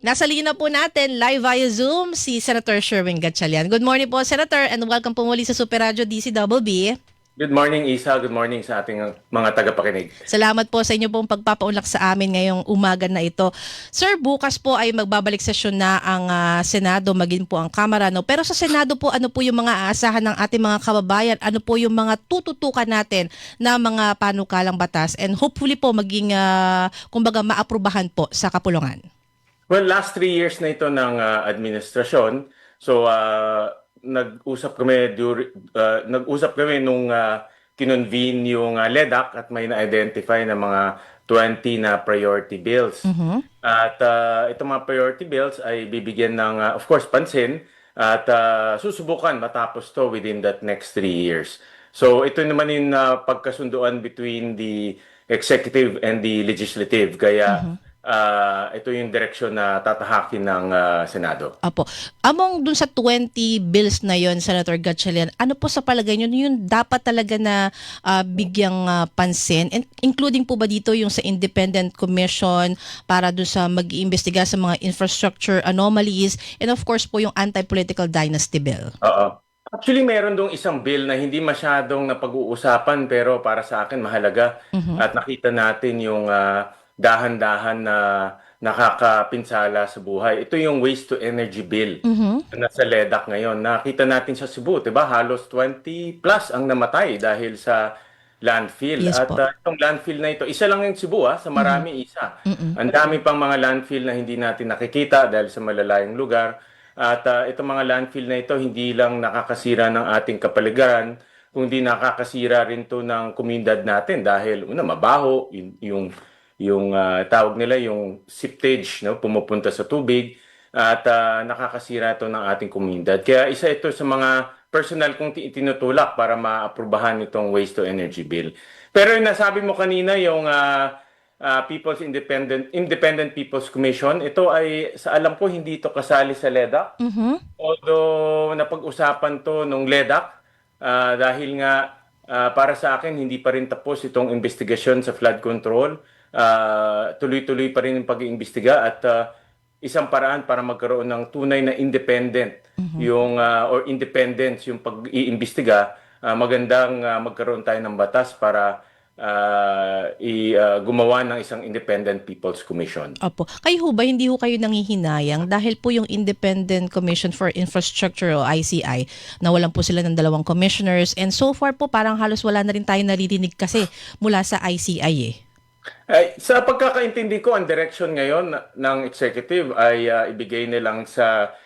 Nasa linya po natin live via Zoom si Senator Sherwin Gatchalian. Good morning po, Senator, and welcome po muli sa Super Radio DCWB. Good morning, Isa. Good morning sa ating mga tagapakinig. Salamat po sa inyo pong pagpapaunlak sa amin ngayong umaga na ito. Sir, bukas po ay magbabalik sesyon na ang Senado, maging po ang Kamara. No? Pero sa Senado po, ano po yung mga aasahan ng ating mga kababayan? Ano po yung mga tututukan natin na mga panukalang batas? And hopefully po maging, kumbaga, maaprubahan po sa kapulungan. Well, last 3 years na ito ng administrasyon. So, nag-usap kami nung kinonvene yung LEDAC at may na-identify na mga 20 na priority bills. At itong mga priority bills ay bibigyan ng, of course, pansin at susubukan matapos to within that next 3 years. So, ito naman yung pagkasunduan between the executive and the legislative. Kaya ito yung direksyon na tatahakin ng Senado. Apo. Among dun sa 20 bills na yon, Senator Gatchalian, ano po sa palagay nyo yung dapat talaga na bigyang pansin? And including po ba dito yung sa Independent Commission para dun sa mag-iimbestiga sa mga infrastructure anomalies and of course po yung Anti-Political Dynasty Bill? Oo. Actually, meron dong isang bill na hindi masyadong napag-uusapan pero para sa akin mahalaga at nakita natin yung dahan-dahan na nakakapinsala sa buhay. Ito yung Waste to Energy Bill na nasa LEDAC ngayon. Nakita natin sa Cebu, 'di ba? Halos 20 plus ang namatay dahil sa landfill. Yes At po. itong landfill na ito, isa lang yung Cebu sa marami isa. Ang dami pang mga landfill na hindi natin nakikita dahil sa malalayong lugar. At itong mga landfill na ito hindi lang nakakasira ng ating kapaligiran, kundi nakakasira rin to ng komunidad natin dahil una mabaho yung tawag nila yung seepage, no, pumupunta sa tubig at nakakasira ito ng ating komunidad. Kaya isa ito sa mga personal kong itinutulak para maaprubahan itong Waste to Energy Bill. Pero yung nasabi mo kanina yung People's Independent People's Commission, ito ay sa alam ko hindi ito kasali sa LEDAC. Although napag-usapan to nung LEDAC dahil nga para sa akin hindi pa rin tapos itong investigasyon sa flood control. Tuloy-tuloy pa rin yung pag-iimbestiga at isang paraan para magkaroon ng tunay na independent yung or independence yung pag-iimbestiga. Magandang magkaroon tayo ng batas para gumawa ng isang Independent People's Commission. Opo. Kayo ho ba, hindi ho kayo nangihinayang dahil po yung Independent Commission for Infrastructure o ICI, nawalan po sila ng 2 commissioners and so far po parang halos wala na rin tayo naririnig kasi mula sa ICI eh. Sa pagkakaintindi ko, ang direction ngayon ng executive ay ibigay nilang sa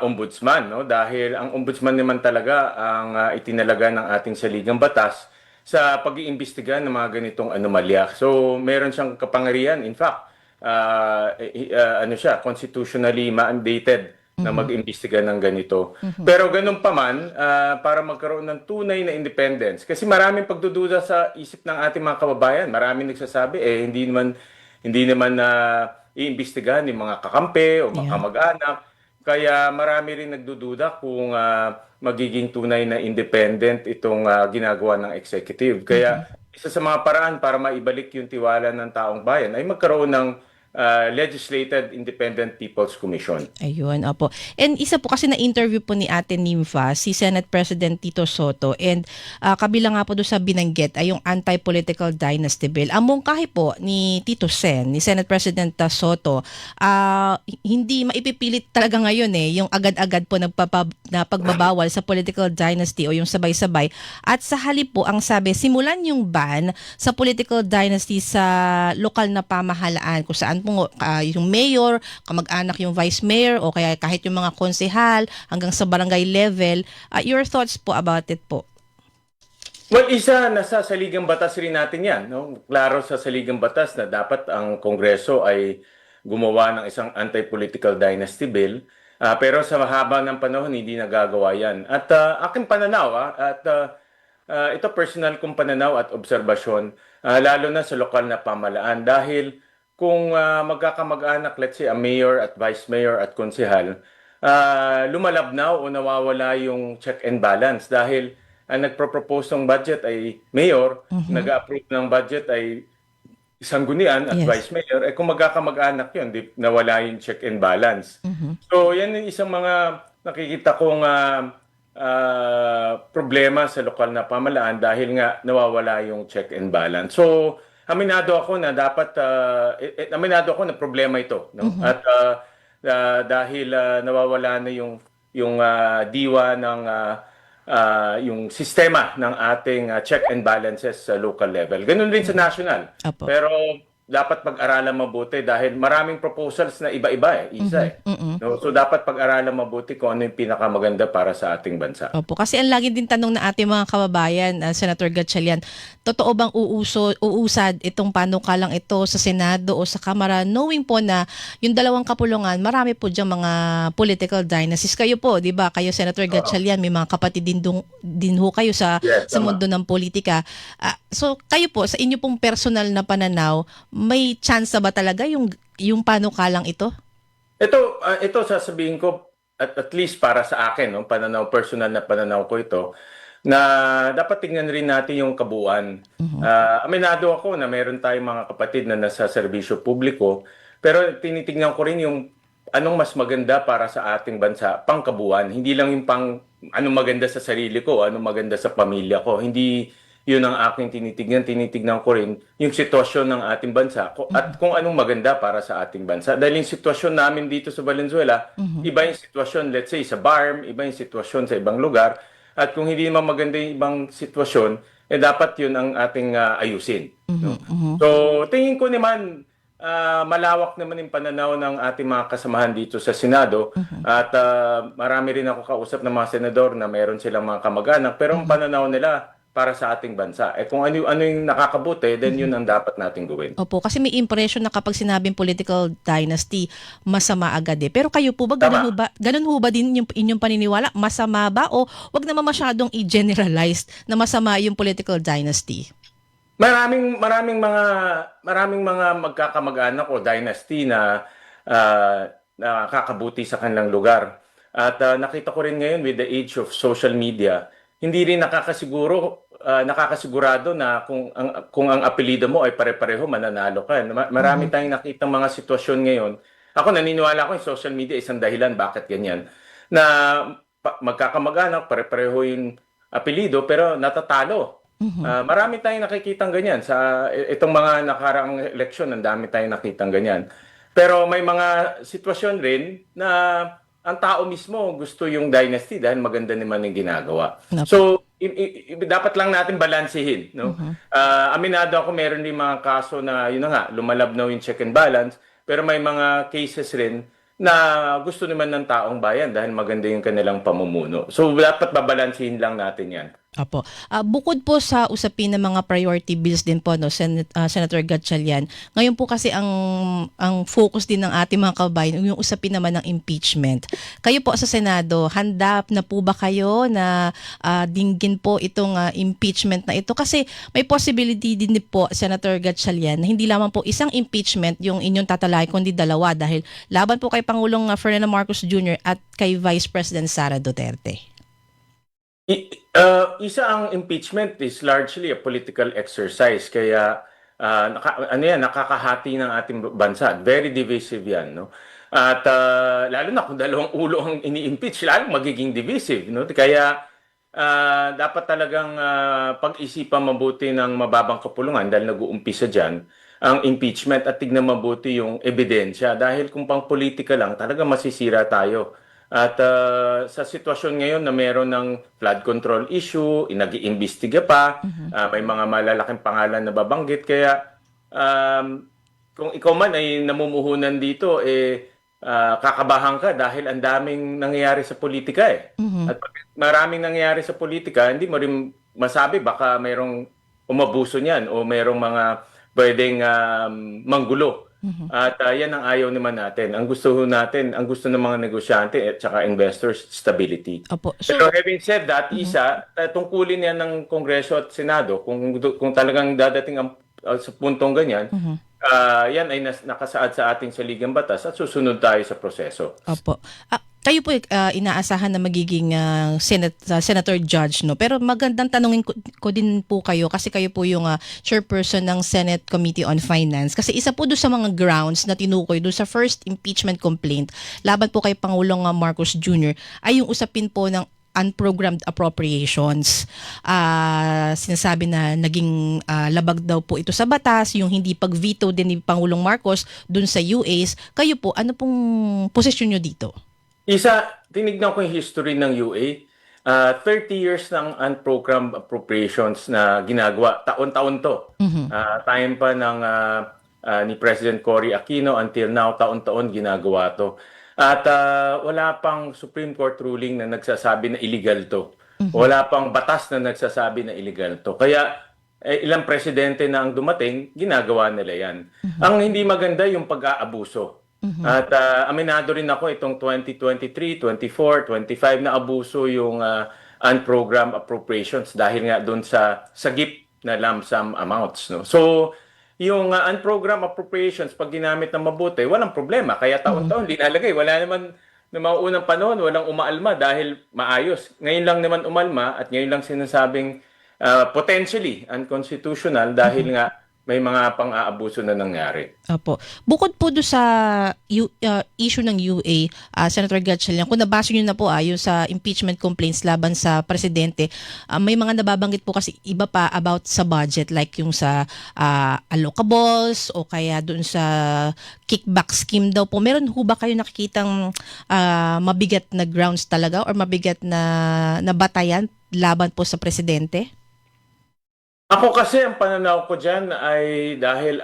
ombudsman, no? Dahil ang ombudsman naman talaga ang itinalaga ng ating saligang batas sa pag-iimbestiga ng mga ganitong anomalya. So, meron siyang kapangyarihan. In fact, ano siya, constitutionally mandated na mag-imbestiga ng ganito. Pero ganun pa man, para magkaroon ng tunay na independence. Kasi maraming pagdududa sa isip ng ating mga kababayan. Maraming nagsasabi, hindi naman na iimbestigahan ng mga kakampi o mga kamag-anak. Kaya marami rin nagdududa kung magiging tunay na independent itong ginagawa ng executive. Kaya isa sa mga paraan para maibalik yung tiwala ng taong bayan ay magkaroon ng Legislated Independent People's Commission. Ayun, opo. And isa po kasi na-interview po ni Ate Nympha, si Senate President Tito Soto, and kabilang nga po doon sa binanggit ay yung Anti-Political Dynasty Bill. Ang mungkahi po ni Tito Sen, ni Senate President Soto, hindi maipipilit talaga ngayon yung agad-agad po na pagbabawal sa political dynasty o yung sabay-sabay. At sa halip po, ang sabi, simulan yung ban sa political dynasty sa lokal na pamahalaan kung saan po yung mayor, kamag-anak yung vice mayor o kaya kahit yung mga konsehal hanggang sa barangay level. Your thoughts po about it po? Well, isa, nasa saligang batas rin natin yan. No? Klaro sa saligang batas na dapat ang Kongreso ay gumawa ng isang anti-political dynasty bill. Pero sa mahaba ng panahon, hindi nagagawa yan. At aking pananaw, ito personal kong pananaw at obserbasyon, lalo na sa lokal na pamahalaan. Dahil kung magkakamag-anak, let's say, a mayor at vice mayor at konsehal, lumalabnaw o nawawala yung check and balance dahil ang nagpro-propose ng budget ay mayor, nag-approve ng budget ay sanggunian at Yes. vice mayor, kung magkakamag-anak yun, nawala yung check and balance. So, yan yung isang mga nakikita kong problema sa lokal na pamahalaan dahil nga nawawala yung check and balance. So, aminado ako na dapat, aminado ako na problema ito. No? At dahil nawawala na yung diwa ng yung sistema ng ating check and balances sa local level. Ganun din sa national. Apo. Pero dapat pag-aralan mabuti dahil maraming proposals na iba-iba No? So dapat pag-aralan mabuti kung ano yung pinakamaganda para sa ating bansa. Opo, kasi ang lagi din tanong na ating mga kababayan, Senator Gatchalian, totoo bang uusad itong panukalang ito sa Senado o sa Kamara, knowing po na yung dalawang kapulungan, marami po diyang mga political dynasties. Kayo po, di ba? Kayo, Senator Gatchalian, may mga kapatid din ho kayo sa Tama. mundo ng politika. So, kayo po, sa inyo pong personal na pananaw, may chance ba talaga yung panukalang ito? Ito sasabihin ko at least para sa akin, no, personal na pananaw ko ito, na dapat tingnan rin natin yung kabuuan. Aminado ako na meron tayong mga kapatid na nasa serbisyo publiko, pero tinitingnan ko rin yung anong mas maganda para sa ating bansa, pangkabuuan. Hindi lang yung anong maganda sa sarili ko, anong maganda sa pamilya ko. Hindi yun ang aking tinitignan. Tinitignan ko rin yung sitwasyon ng ating bansa at kung anong maganda para sa ating bansa. Dahil yung sitwasyon namin dito sa Valenzuela, iba yung sitwasyon, let's say, sa BARM, iba yung sitwasyon sa ibang lugar. At kung hindi naman maganda yung ibang sitwasyon, dapat yun ang ating ayusin. No? So, tingin ko naman, malawak naman yung pananaw ng ating mga kasamahan dito sa Senado at marami rin ako kausap ng mga senador na meron silang mga kamag-anak pero ang pananaw nila para sa ating bansa. Kung ano yung nakakabuti, then yun ang dapat nating gawin. Opo, kasi may impression na kapag sinabing political dynasty, masama agad eh. Pero kayo po ba, ganun ho ba din yung inyong paniniwala? Masama ba o wag naman masyadong i-generalize na masama yung political dynasty? Maraming mga magkakamag-anak o dynasty na nakakabuti sa kanilang lugar. At nakita ko rin ngayon with the age of social media, hindi rin nakakasigurado na kung ang apelyido mo ay pare-pareho, mananalo ka. Marami tayong nakitang mga sitwasyon ngayon. Ako naniniwala ko yung social media isang dahilan bakit ganyan. Na magkakamag-anak, pare-pareho yung apelyido pero natatalo. Marami tayong nakikitang ganyan. Sa itong mga nakaraang eleksyon, ang dami tayong nakitang ganyan. Pero may mga sitwasyon rin na ang tao mismo gusto yung dynasty dahil maganda naman yung ginagawa. So, dapat lang natin balansehin. No? Aminado ako, meron din mga kaso na, yun na nga, lumalabnaw yung check and balance, pero may mga cases rin na gusto naman ng taong bayan dahil maganda yung kanilang pamumuno. So, dapat babalansehin lang natin yan. Apo. Bukod po sa usapin ng mga priority bills din po, no, Senator Gatchalian, ngayon po kasi ang focus din ng ating mga kababayan yung usapin naman ng impeachment. Kayo po sa Senado, handa na po ba kayo na dinggin po itong impeachment na ito? Kasi may possibility din po, Senator Gatchalian, na hindi lamang po isang impeachment yung inyong tatalay, kundi dalawa dahil laban po kay Pangulong Ferdinand Marcos Jr. at kay Vice President Sara Duterte. Isa ang impeachment is largely a political exercise kaya nakakahati ng ating bansa. Very divisive yan, no? At lalo na kung dalawang ulo ang ini-impeach, lalo magiging divisive, no? Kaya dapat talagang pag-isipan mabuti ng mababang kapulungan dahil nag-uumpisa diyan ang impeachment at tignan mabuti yung ebidensya dahil kung pang politika lang talaga masisira tayo. At sa sitwasyon ngayon na meron ng flood control issue, nag-iimbestiga pa, may mga malalaking pangalan na babanggit. Kaya kung ikaw man ay namumuhunan dito, kakabahan ka dahil ang daming nangyayari sa politika eh. At pag maraming nangyayari sa politika, hindi mo rin masabi baka mayroong umabuso niyan o mayroong mga pwedeng manggulo. At yan ang ayaw naman natin. Ang gusto ng mga negosyante at saka investors, stability. Opo. So, pero having said that, tungkulin yan ng Kongreso at Senado. Kung talagang dadating sa puntong ganyan, yan ay nakasaad sa ating saligang batas at susunod tayo sa proseso. Opo. Kayo po inaasahan na magiging senator judge, no? Pero magandang tanungin ko din po kayo kasi kayo po yung chairperson ng Senate Committee on Finance. Kasi isa po doon sa mga grounds na tinukoy doon sa first impeachment complaint laban po kay Pangulong Marcos Jr. ay yung usapin po ng unprogrammed appropriations. Sinasabi na naging labag daw po ito sa batas, yung hindi pag-veto din ni Pangulong Marcos dun sa UAs. Kayo po, ano pong posisyon nyo dito? Tinignan ko yung history ng UA. 30 years ng unprogrammed appropriations na ginagawa. Taon-taon to. Time pa ng ni President Cory Aquino until now, taon-taon ginagawa to. At wala pang Supreme Court ruling na nagsasabi na illegal to. Wala pang batas na nagsasabi na illegal to. Kaya ilang presidente na ang dumating, ginagawa nila yan. Ang hindi maganda yung pag-aabuso. At aminado rin ako itong 2023, 24, 25 na abuso yung unprogrammed appropriations dahil nga doon sa sagip na lump sum amounts. No? So, yung unprogrammed appropriations, pag ginamit na mabuti, walang problema. Kaya taon-taon linalagay. Wala naman na mga unang panahon, walang umaalma dahil maayos. Ngayon lang naman umalma at ngayon lang sinasabing potentially unconstitutional dahil nga may mga pang-aabuso na nangyari. Opo. Bukod po doon sa issue ng UA, Senator Gatchalian, kung nabasa nyo na po yung sa impeachment complaints laban sa presidente, may mga nababanggit po kasi iba pa about sa budget like yung sa allocables o kaya doon sa kickback scheme daw po. Meron ho ba kayo nakikitang mabigat na grounds talaga or mabigat na batayan laban po sa presidente? Ako kasi ang pananaw ko diyan ay dahil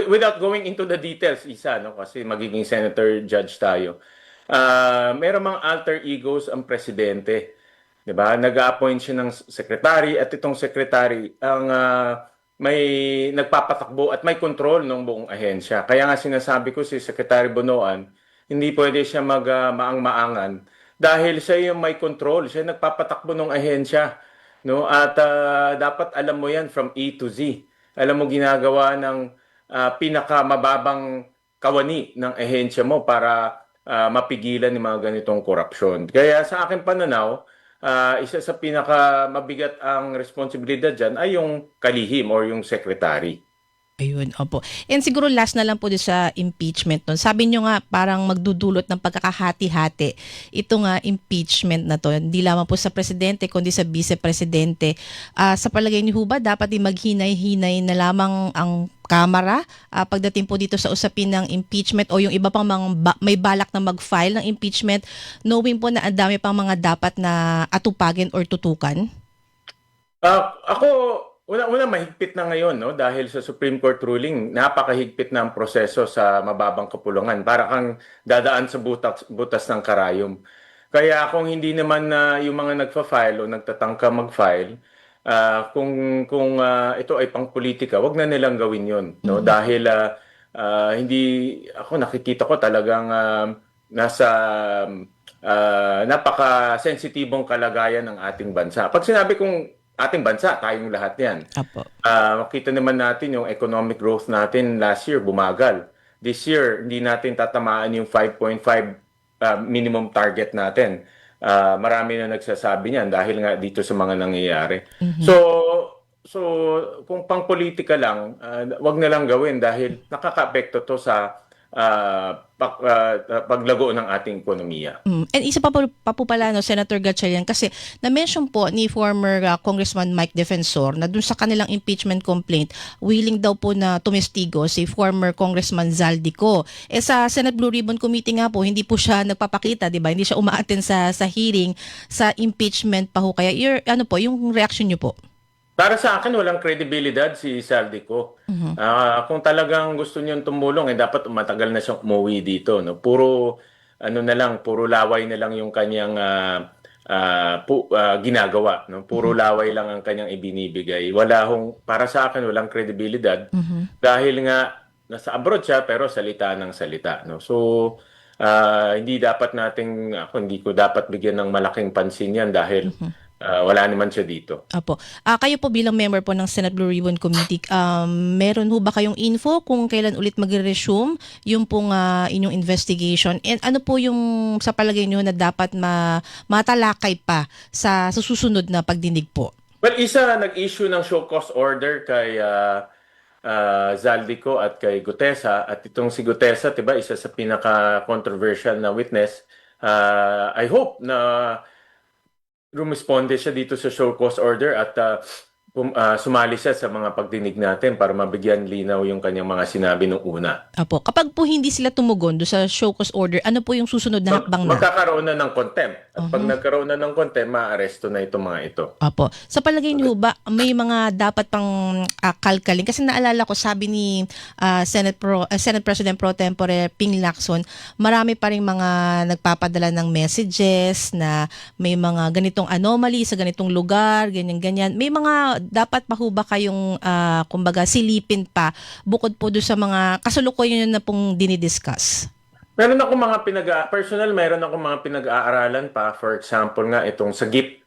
without going into the details no kasi magiging senator judge tayo. Merong mga alter egos ang presidente, 'di ba? Nag-a-appoint siya ng secretary at itong secretary ang may nagpapatakbo at may control ng buong ahensya. Kaya nga sinasabi ko si Secretary Bonoan, hindi pwede siya maang-maangan dahil siya yung may control, siya nagpapatakbo ng ahensya. No, at dapat alam mo 'yan from A to Z. Alam mo ginagawa ng pinakamababang kawani ng ahensya mo para mapigilan yung mga ganitong korupsyon. Kaya sa akin pananaw, isa sa pinakamabigat ang responsibilidad diyan ay yung kalihim or yung secretary. Ayun, opo. And siguro last na lang po din sa impeachment nun. Sabi nyo nga parang magdudulot ng pagkakahati-hati itong impeachment na to. Hindi lamang po sa presidente kundi sa vice-presidente. Sa palagay ni Huba, dapat din maghinay-hinay na lamang ang Kamara pagdating po dito sa usapin ng impeachment o yung iba pang mga may balak na mag-file ng impeachment knowing po na ang dami pang mga dapat na atupagin or tutukan? Ako, una mahigpit na ngayon no dahil sa Supreme Court ruling, napakahigpit na ang proseso sa mababang kapulungan. Para kang dadaan sa butas ng karayom. Kaya kung hindi naman yung mga nagfa-file o nagtatangka mag-file, kung ito ay pang-politika, wag na nilang gawin 'yon, no? Dahil hindi ako nakikita ko talagang nasa napaka-sensitibong kalagayan ng ating bansa. Pag sinabi kong ating bansa, tayong lahat yan. Apo. Makita naman natin yung economic growth natin last year, bumagal. This year, hindi natin tatamaan yung 5.5 minimum target natin. Marami na nagsasabi niyan dahil nga dito sa mga nangyayari. So kung pang-politika lang, wag na lang gawin dahil nakaka-apekto to sa paglago ng ating ekonomiya. And isa pa po pala, no, Senator Gatchalian, kasi na-mention po ni former Congressman Mike Defensor na dun sa kanilang impeachment complaint, willing daw po na tumestigo si former Congressman Zaldico. Sa Senate Blue Ribbon Committee nga po, hindi po siya nagpapakita, di ba? Hindi siya umaattend sa hearing sa impeachment pa ho. Kaya yung reaction niyo po? Para sa akin, walang kredibilidad si Zaldico. Kung talagang gusto niyong tumulong, dapat matagal na siyang umuwi dito. No? Puro laway na lang yung kanyang ginagawa. No? Puro laway lang ang kanyang ibinibigay. Para sa akin, walang kredibilidad. Dahil nga, nasa abroad siya, pero salita ng salita. No? So, hindi ko dapat bigyan ng malaking pansin yan dahil Wala naman siya dito. Opo. Kayo po bilang member po ng Senate Blue Ribbon Committee, meron ho ba kayong info kung kailan ulit magre-resume yung pong inyong investigation? And ano po yung sa palagay niyo na dapat matalakay pa sa susunod na pagdinig po? Well, isa nag-issue ng show cause order kay Zaldico at kay Gutesa. At itong si Gutesa, 'di ba, isa sa pinaka-controversial na witness. I hope na rumisponde siya dito sa show cause order at sumali siya sa mga pagdinig natin para mabigyan linaw yung kanyang mga sinabi nung una. Apo. Kapag po hindi sila tumugon do sa show cause order, ano po yung susunod na hakbang na? Magkakaroon na ng contempt. At pag nagkaroon na ng contempt, maaaresto na itong mga ito. Apo. Sa palagay niyo ba, may mga dapat pang kalkalin? Kasi naalala ko, sabi ni Senate President Pro Tempore Ping Lacson, marami pa rin mga nagpapadala ng messages na may mga ganitong anomaly sa ganitong lugar, ganyan-ganyan. May mga dapat pa ho ba kayong kumbaga silipin pa bukod po doon sa mga kasalukuyan na pong dinidiscuss? Meron ako meron ako mga pinag-aaralan pa. For example nga, itong sa GIP,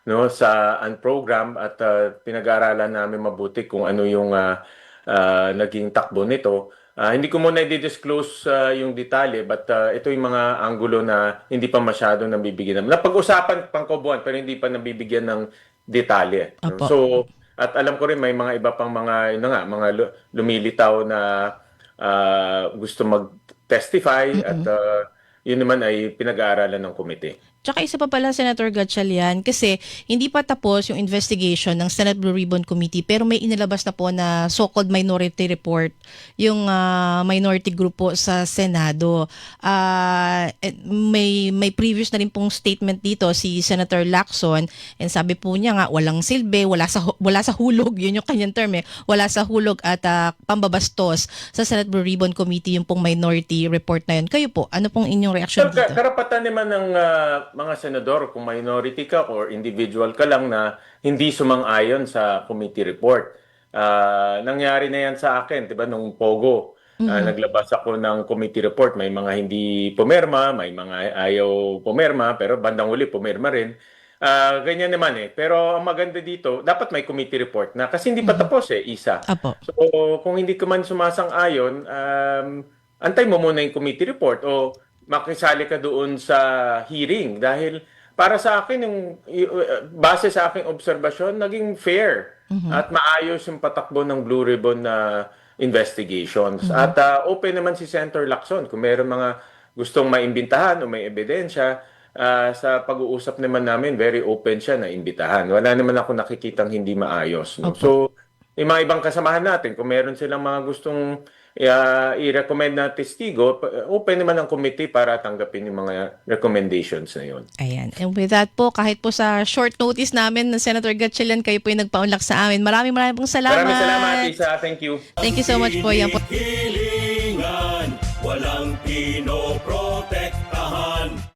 no, sa program at pinag-aaralan namin mabuti kung ano yung naging takbo nito. Hindi ko muna i-disclose yung detalye, but ito yung mga anggulo na hindi pa masyado nabibigyan. Napag-usapan pangkobuan pero hindi pa nabibigyan ng detalye. Opo. So, at alam ko rin may mga iba pang mga mga lumilitaw na gusto mag-testify at yun naman ay pinag-aaralan ng komite. Tsaka isa pa pala, Senator Gatchalian, kasi hindi pa tapos yung investigation ng Senate Blue Ribbon Committee pero may inilabas na po na so-called minority report yung minority group po sa Senado. May previous na rin pong statement dito si Senator Lacson and sabi po niya nga walang silbi, wala sa hulog, yun yung kanyang term wala sa hulog at pambabastos sa Senate Blue Ribbon Committee yung pong minority report na yun. Kayo po, ano pong inyong reaction dito? Karapatan naman ng mga senador, kung minority ka or individual ka lang na hindi sumang-ayon sa committee report. Nangyari na yan sa akin, 'di ba, nung Pogo. Naglabas ako ng committee report, may mga hindi pumirma, may mga ayaw pumirma, pero bandang uli pumirma rin. Ganyan naman Pero ang maganda dito, dapat may committee report na kasi hindi pa tapos isa. Apo. So kung hindi ka man sumasang-ayon, antay mo muna yung committee report o makisali ka doon sa hearing dahil para sa akin yung base sa aking obserbasyon naging fair at maayos yung patakbo ng Blue Ribbon na investigations at open naman si Senator Lacson kung meron mga gustong maimbitahan o may ebidensya sa pag-uusap naman namin very open siya na imbitahan. Wala naman ako nakikitang hindi maayos, no? So yung mga ibang kasamahan natin kung meron silang mga gustong i-recommend na testigo, open naman ang committee para tanggapin yung mga recommendations na yun. Ayan. And with that po, kahit po sa short notice namin ng Senator Gatchalian, kayo po yung nagpaunlak sa amin. Maraming pong salamat. Maraming salamat, Isa. Thank you. Thank you so much po. Yan po. Hilingan, walang pinoprotektahan.